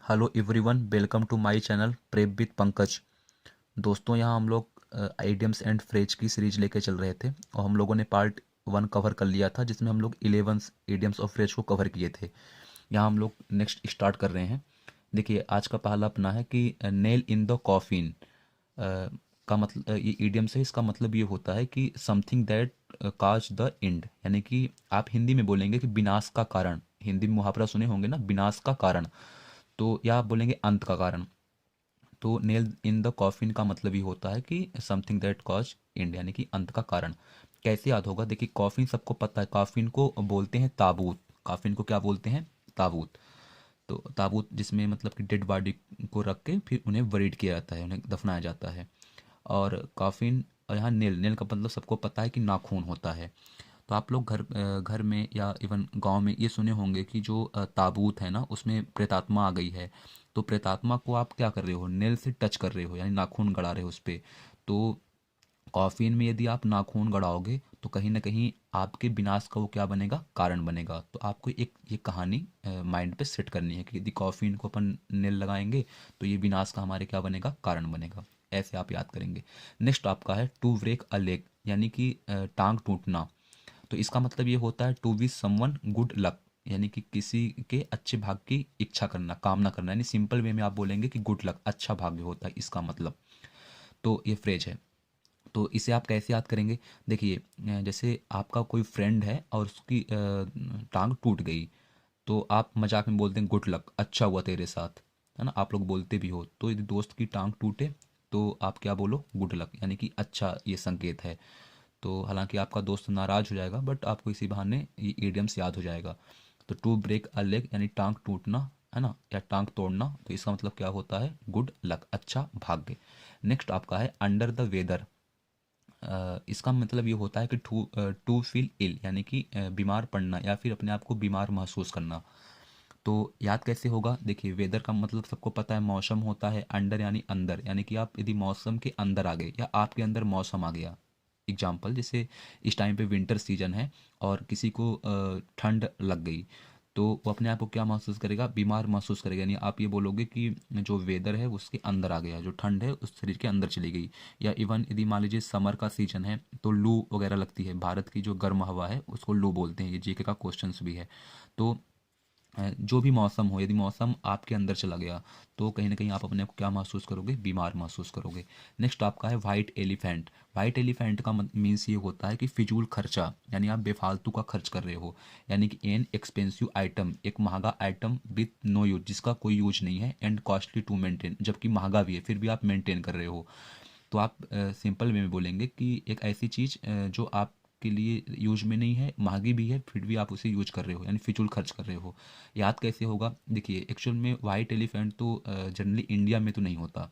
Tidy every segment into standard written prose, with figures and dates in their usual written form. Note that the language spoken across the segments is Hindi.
Hello everyone, welcome to my channel prep with Pankaj. दोस्तों, यहाँ हम लोग आइडियम्स एंड फ्रेज की सीरीज लेके चल रहे थे और हम लोगों ने पार्ट 1 कवर कर लिया था, जिसमें हम लोग 11 आइडियम्स और फ्रेज को कवर किए थे। यहाँ हम लोग नेक्स्ट स्टार्ट कर रहे हैं। देखिए, आज का पहला अपना है कि नेल इन द कॉफिन। का मतलब ये इडियम्स है। इसका मतलब ये होता है कि something that cause the end, यानी कि आप हिंदी में बोलेंगे कि विनाश का कारण। हिंदी में मुहावरा सुने होंगे ना, विनाश का कारण। तो या आप बोलेंगे अंत का कारण। तो नेल इन द कॉफिन का मतलब ये होता है कि समथिंग दैट कॉज एंड, यानी कि अंत का कारण। कैसे याद होगा? देखिए, कॉफिन सबको पता है, कॉफिन को बोलते हैं ताबूत। कॉफिन को क्या बोलते हैं? ताबूत। तो ताबूत जिसमें मतलब कि डेड बॉडी को रख के फिर उन्हें बरीड किया जाता है, उन्हें दफनाया जाता है। और कॉफिन, और यहाँ नेल, नेल का मतलब सबको पता है कि नाखून होता है। तो आप लोग घर में या इवन गांव में ये सुने होंगे कि जो ताबूत है ना, उसमें प्रेतात्मा आ गई है। तो प्रेतात्मा को आप क्या कर रहे हो? नेल से टच कर रहे हो, यानी नाखून गड़ा रहे हो उस पर। तो कॉफिन में यदि आप नाखून गड़ाओगे तो कहीं ना कहीं आपके विनाश का वो क्या बनेगा? कारण बनेगा। तो आपको एक ये कहानी माइंड पे सेट करनी है कि यदि कॉफिन को अपन नेल लगाएंगे तो ये विनाश का हमारे क्या बनेगा? कारण बनेगा। ऐसे आप याद करेंगे। नेक्स्ट आपका है टू ब्रेक अ लेग, यानी कि टांग टूटना। तो इसका मतलब ये होता है to wish someone good luck, यानी कि किसी के अच्छे भाग्य की इच्छा करना, कामना करना। यानी सिंपल वे में आप बोलेंगे कि गुड लक, अच्छा भाग्य होता है इसका मतलब। तो ये फ्रेज है। तो इसे आप कैसे याद करेंगे? देखिए, जैसे आपका कोई फ्रेंड है और उसकी टांग टूट गई, तो आप मजाक में बोलते हैं गुड लक, अच्छा हुआ तेरे साथ, है ना? आप लोग बोलते भी हो। तो यदि दोस्त की टांग टूटे तो आप क्या बोलो? गुड लक, यानी कि अच्छा ये संकेत है। तो हालांकि आपका दोस्त नाराज हो जाएगा, बट आपको इसी बहाने ये इडियम्स याद हो जाएगा। तो टू ब्रेक अ लेग यानी टांग टूटना, है ना, या टांग तोड़ना। तो इसका मतलब क्या होता है? गुड लक, अच्छा भाग्य। नेक्स्ट आपका है अंडर द वेदर। इसका मतलब ये होता है कि टू फील इल, यानी कि बीमार पड़ना या फिर अपने आप को बीमार महसूस करना। तो याद कैसे होगा? देखिए, वेदर का मतलब सबको पता है, मौसम होता है। अंडर यानी अंदर, यानी कि आप यदि मौसम के अंदर आ गए या आपके अंदर मौसम आ गया। एग्जाम्पल, जैसे इस टाइम पे विंटर सीजन है और किसी को ठंड लग गई, तो वो अपने आप को क्या महसूस करेगा? बीमार महसूस करेगा। यानी आप ये बोलोगे कि जो वेदर है वो उसके अंदर आ गया, जो ठंड है उस शरीर के अंदर चली गई। या इवन यदि मान लीजिए समर का सीजन है तो लू वगैरह लगती है, भारत की जो गर्म हवा है उसको लू बोलते हैं। ये जीके का क्वेश्चंस भी है। तो जो भी मौसम हो, यदि मौसम आपके अंदर चला गया तो कहीं ना कहीं आप अपने आप को क्या महसूस करोगे? बीमार महसूस करोगे। नेक्स्ट आपका है वाइट एलिफेंट। वाइट एलिफेंट का मीन्स ये होता है कि फिजूल खर्चा, यानी आप बेफालतू का खर्च कर रहे हो। यानी कि एन एक्सपेंसिव आइटम, एक महंगा आइटम विथ नो यूज, जिसका कोई यूज नहीं है, एंड कॉस्टली टू मेंटेन, जबकि महंगा भी है फिर भी आप मेंटेन कर रहे हो। तो आप सिंपल वे में बोलेंगे कि एक ऐसी चीज़ जो आपके लिए यूज में नहीं है, महंगी भी है, फिर भी आप उसे यूज कर रहे हो, यानी फिजूल खर्च कर रहे हो। याद कैसे होगा? देखिए, एक्चुअल में वाइट एलिफेंट तो जनरली इंडिया में तो नहीं होता।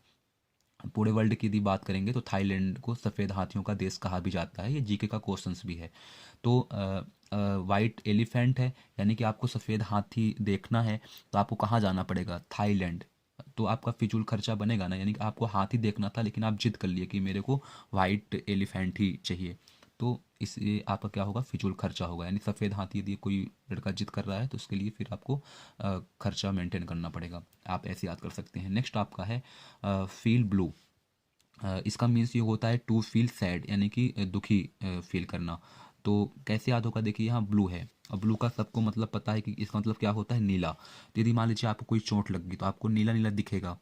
पूरे वर्ल्ड की यदि बात करेंगे तो थाईलैंड को सफ़ेद हाथियों का देश कहा भी जाता है। ये जीके का क्वेश्चंस भी है। तो वाइट एलिफेंट है, यानी कि आपको सफ़ेद हाथी देखना है तो आपको कहाँ जाना पड़ेगा? थाईलैंड। तो आपका फिजूल खर्चा बनेगा ना, यानी कि आपको हाथी देखना था लेकिन आप जिद कर लिए कि मेरे को वाइट एलिफेंट ही चाहिए। तो इससे आपका क्या होगा? फिजूल खर्चा होगा। यानी सफ़ेद हाथी यदि कोई लड़का जिद कर रहा है तो उसके लिए फिर आपको खर्चा मेंटेन करना पड़ेगा। आप ऐसे याद कर सकते हैं। नेक्स्ट आपका है फील ब्लू। इसका मीन्स ये होता है टू फील सैड, यानी कि दुखी फील करना। तो कैसे याद होगा? देखिए, यहाँ ब्लू है और ब्लू का सबको मतलब पता है कि इसका मतलब क्या होता है? नीला। तो यदि मान लीजिए आपको कोई चोट लग गई तो आपको नीला नीला दिखेगा।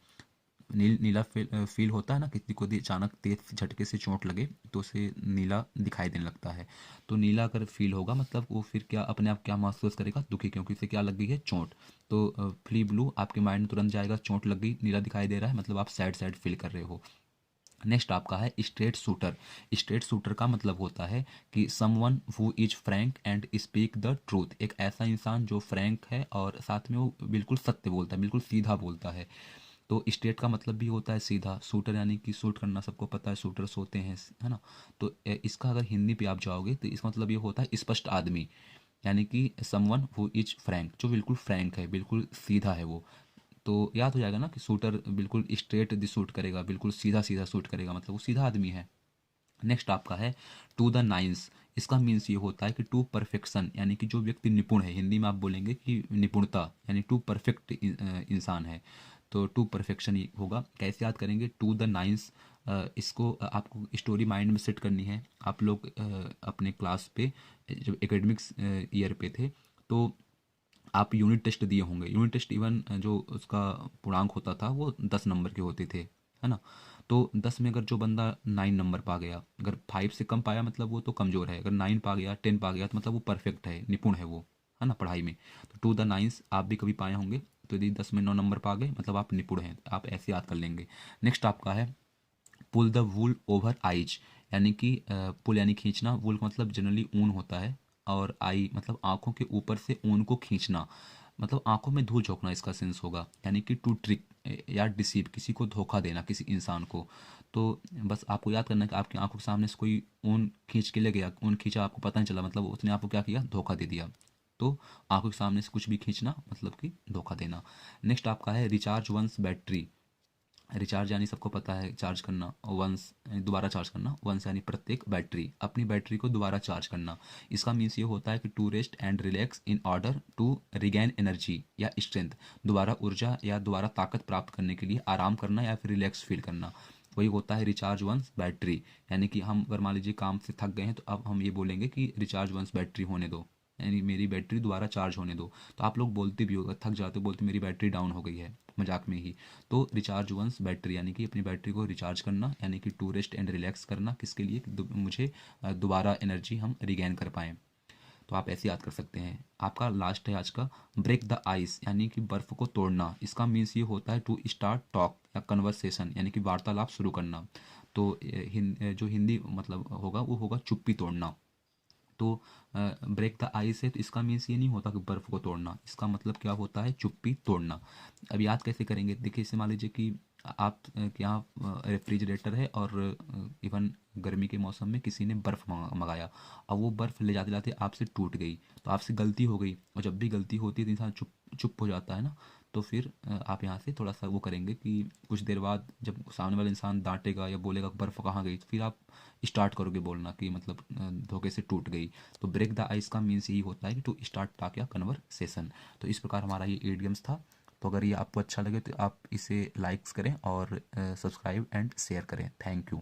नीला फील होता है ना, किसी को यदि अचानक तेज झटके से चोट लगे तो उसे नीला दिखाई देने लगता है। तो नीला अगर फील होगा मतलब वो फिर क्या अपने आप क्या महसूस करेगा? दुखी, क्योंकि इसे क्या लग गई है? चोट। तो फ्ली ब्लू आपके माइंड में तुरंत जाएगा, चोट लग गई, नीला दिखाई दे रहा है, मतलब आप सैड सैड फील कर रहे हो। नेक्स्ट आपका है स्ट्रेट शूटर। स्ट्रेट शूटर का मतलब होता है कि someone who is Frank and speak the truth, एक ऐसा इंसान जो फ्रैंक है और साथ में वो बिल्कुल सत्य बोलता है, बिल्कुल सीधा बोलता है। तो स्ट्रेट का मतलब भी होता है सीधा। शूटर यानी कि शूट करना, सबको पता है शूटर्स होते हैं, है ना? तो इसका अगर हिंदी पे आप जाओगे तो इसका मतलब ये होता है स्पष्ट आदमी, यानी कि समवन हु इज फ्रैंक, जो बिल्कुल फ्रैंक है, बिल्कुल सीधा है वो। तो याद हो जाएगा ना कि शूटर बिल्कुल स्ट्रेट दी शूट करेगा, बिल्कुल सीधा सीधा शूट करेगा, मतलब वो सीधा आदमी है। नेक्स्ट आपका है टू द नाइन्स, इसका मीन्स ये होता है कि टू परफेक्शन, यानी कि जो व्यक्ति निपुण है, हिंदी में आप बोलेंगे कि निपुणता, यानी टू परफेक्ट इंसान है। तो टू परफेक्शन ही होगा। कैसे याद करेंगे? टू द नाइन्स, इसको आपको स्टोरी माइंड में सेट करनी है। आप लोग अपने क्लास पे जब एकेडमिक्स ईयर पे थे तो आप यूनिट टेस्ट दिए होंगे। यूनिट टेस्ट इवन जो उसका पूर्णांक होता था वो 10 नंबर के होते थे, है ना। तो 10 में अगर जो बंदा 9 नंबर पा गया, अगर 5 से कम पाया मतलब वो तो कमज़ोर है, अगर 9 पा गया, 10 पा गया तो मतलब वो परफेक्ट है, निपुण है वो, है ना, पढ़ाई में। तो टू द नाइन्स आप भी कभी पाए होंगे। तो यदि 10 में 9 नंबर पा गए मतलब आप निपुण हैं, आप ऐसे याद कर लेंगे। नेक्स्ट आपका है pull the wool over eyes, यानी कि पुल यानी खींचना, वूल का मतलब जनरली ऊन होता है, और आई मतलब आंखों के ऊपर से ऊन को खींचना, मतलब आंखों में धूल झोंकना इसका सेंस होगा। यानी कि टू ट्रिक या डिसीव, किसी को धोखा देना, किसी इंसान को। तो बस आपको याद करना है कि आपकी आंखों के सामने से कोई ऊन खींच के ले गया, ऊन खींचा, आपको पता नहीं चला, मतलब उसने आपको क्या किया? धोखा दे दिया। तो आंखों के सामने से कुछ भी खींचना मतलब कि धोखा देना। नेक्स्ट आपका है रिचार्ज वंस बैटरी। रिचार्ज यानी सबको पता है चार्ज करना, वंस दोबारा चार्ज करना, वंस यानी प्रत्येक, बैटरी अपनी बैटरी को दोबारा चार्ज करना। इसका मीन्स ये होता है कि to rest and relax in order to regain energy या स्ट्रेंथ, दोबारा ऊर्जा या दोबारा ताकत प्राप्त करने के लिए आराम करना या फिर रिलैक्स फील करना, वही होता है रिचार्ज वंस बैटरी। यानी कि हम अगर मान लीजिए काम से थक गए हैं तो अब हम ये बोलेंगे कि रिचार्ज वंस बैटरी होने दो, यानी मेरी बैटरी दोबारा चार्ज होने दो। तो आप लोग बोलते भी होगा, थक जाते हो, बोलते मेरी बैटरी डाउन हो गई है, मजाक में ही। तो रिचार्ज वंस बैटरी यानी कि अपनी बैटरी को रिचार्ज करना, यानी कि टू रेस्ट एंड रिलैक्स करना, किसके लिए? कि मुझे दोबारा एनर्जी हम रिगेन कर पाएँ। तो आप ऐसे याद कर सकते हैं। आपका लास्ट है आज का ब्रेक द आइस, यानी कि बर्फ़ को तोड़ना। इसका मीन्स ये होता है टू स्टार्ट टॉक या कन्वर्सेशन, यानी कि वार्तालाप शुरू करना। तो जो हिंदी मतलब होगा वो होगा चुप्पी तोड़ना। तो ब्रेक द आइस है तो इसका मीन्स ये नहीं होता कि बर्फ़ को तोड़ना, इसका मतलब क्या होता है? चुप्पी तोड़ना। अब याद कैसे करेंगे? देखिए, इसे मान लीजिए कि आप के यहाँ रेफ्रिजरेटर है और इवन गर्मी के मौसम में किसी ने बर्फ़ मंगाया, अब वो बर्फ़ ले जाते जाते आपसे टूट गई, तो आपसे गलती हो गई, और जब भी गलती होती है तो इंसान चुप चुप हो जाता है ना। तो फिर आप यहाँ से थोड़ा सा वो करेंगे कि कुछ देर बाद जब सामने वाला इंसान डांटेगा या बोलेगा बर्फ़ कहाँ गई, तो फिर आप स्टार्ट करोगे बोलना कि मतलब धोखे से टूट गई। तो ब्रेक द आइस का मीन्स यही होता है कि टू स्टार्ट टॉक या कन्वर्सेशन। तो इस प्रकार हमारा ये इडियम्स था। तो अगर ये आपको अच्छा लगे तो आप इसे लाइक्स करें और सब्सक्राइब एंड शेयर करें। Thank you.